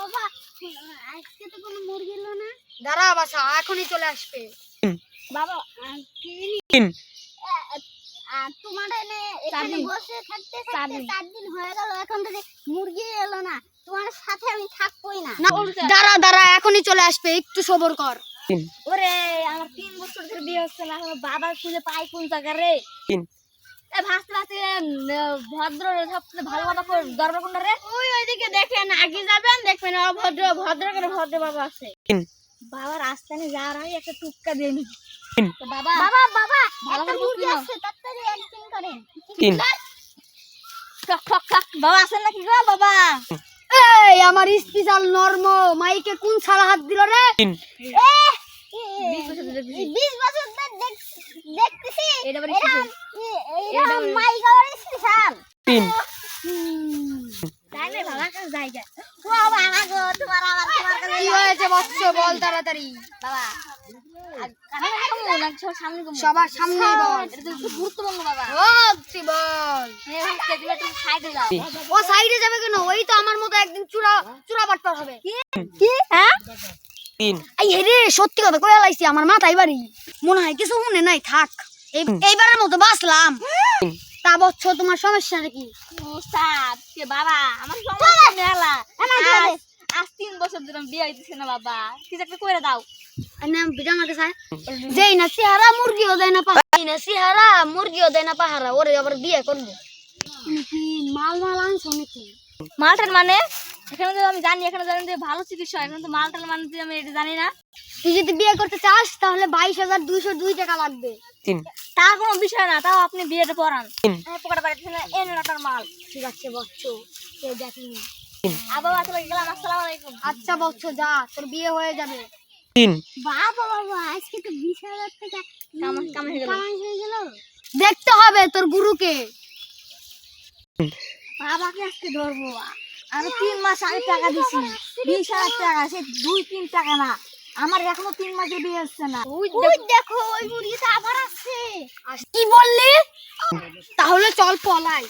বাবা আজকে তো কোনো মুরগি এলো না। দাঁড়া বাসা এখনই চলে আসবে। বাবা তিন তোমার এখানে বসে থাকতে থাকতে 4 দিন হয়ে গেল, এখন যদি মুরগি এলো না তোমার সাথে আমি থাকবোই না। দাঁড়া দাঁড়া এখনই চলে আসবে, একটু সবর কর। ওরে আমার 3 বছর ধরে বিয়ে হচ্ছে না, আমার বাবা খুঁজে পাই কোন জায়গা রে। ভাসতে ভাসতে ভদ্র সবচেয়ে ভালো বাবা দরবার কোনটা রে? ওইদিকে দেখেন, আগে যাবেন দেখবেন অভদ্র ভদ্র করে ভদ্র বাবা আছে। বাবার রাস্তায় যাওয়ার আগে একটা টুক্কা দিয়ে নি। বাবা বাবা বাবা ভালো করে মুরগি আছে, তাড়াতাড়ি অ্যাক্টিং করেন। ঠক ঠক ঠক বাবা আছেন নাকি গো বাবা? এই আমার স্পেশাল নরম মাইকে কোন সারা হাত দিল রে? 20 বছর দেখতেছি এটা মাইক আবার স্পেশাল। তাই না বাবা কাছে যাই যায়। ও বাবা গো তোমার কাছে কি হয়েছে বৎস, বল তাড়াতাড়ি। বাবা সবার সামনে বল। এটা তো গুরুত্বপূর্ণ বাবা। ও তুই বল। তুমি একটু সাইডে যাও। ও সাইডে যাবে কেন? ওই তো আমার মতো একদিন চূড়া বাটপার হবে। কি হ্যাঁ? এই রে সত্যি কথা কইয়া লাইছি, আমার মাথায় বাড়ি মনে হয় কিছু মনে নাই, থাক এইবারের মতো বাঁচলাম। তা বৎস তোমার সমস্যা নাকি? মুস্তাদ কে বাবা আমার সমস্যা মেলা। আজ 3 বছর ধরে বিয়ে হইতেছে না বাবা, কিছু একটা কইরা দাও। আমি বিটা মারতে চাই, যেই না চেহারা মুরগিও দেয় না পাহারা, না চেহারা মুরগিও দেয় না পাহারা, ওরে আবার বিয়ে করবো নাকি? মাল আনছো নাকি? মালটার মানে এখানে তো আমি জানি, এখানে জানি যে ভালো চিকিৎসা হয়, কিন্তু মালটার মানে যে আমি এটা জানি না। তুই যদি বিয়ে করতে চাস তাহলে 22,202 টাকা লাগবে। তা কোনো বিষয় না, তাও আপনি বিয়েটা পড়ান। পোকাটা বাড়িতে এনাটার মাল। ঠিক আছে বৎস, সে দেখিনি। বাবা চলে গেলাম, আসসালামু আলাইকুম। আচ্ছা বৎস যা, তোর বিয়ে হয়ে যাবে। বাবা বাবা আজকে তো 20,000 টাকা কামাই হয়ে গেল। দেখতে হবে তোর গুরুকে। বাবাকে আজকে ধরবো। আমি 3 মাস আগে টাকা দিছি, 20,000 টাকা, সে 2-3 টাকা না। আমার এখনো 3 মাসের বিয়ে হচ্ছে না। ওই দেখো ওই মুরগিটা আবার আসছে। কি বললি? তাহলে চল পলাই।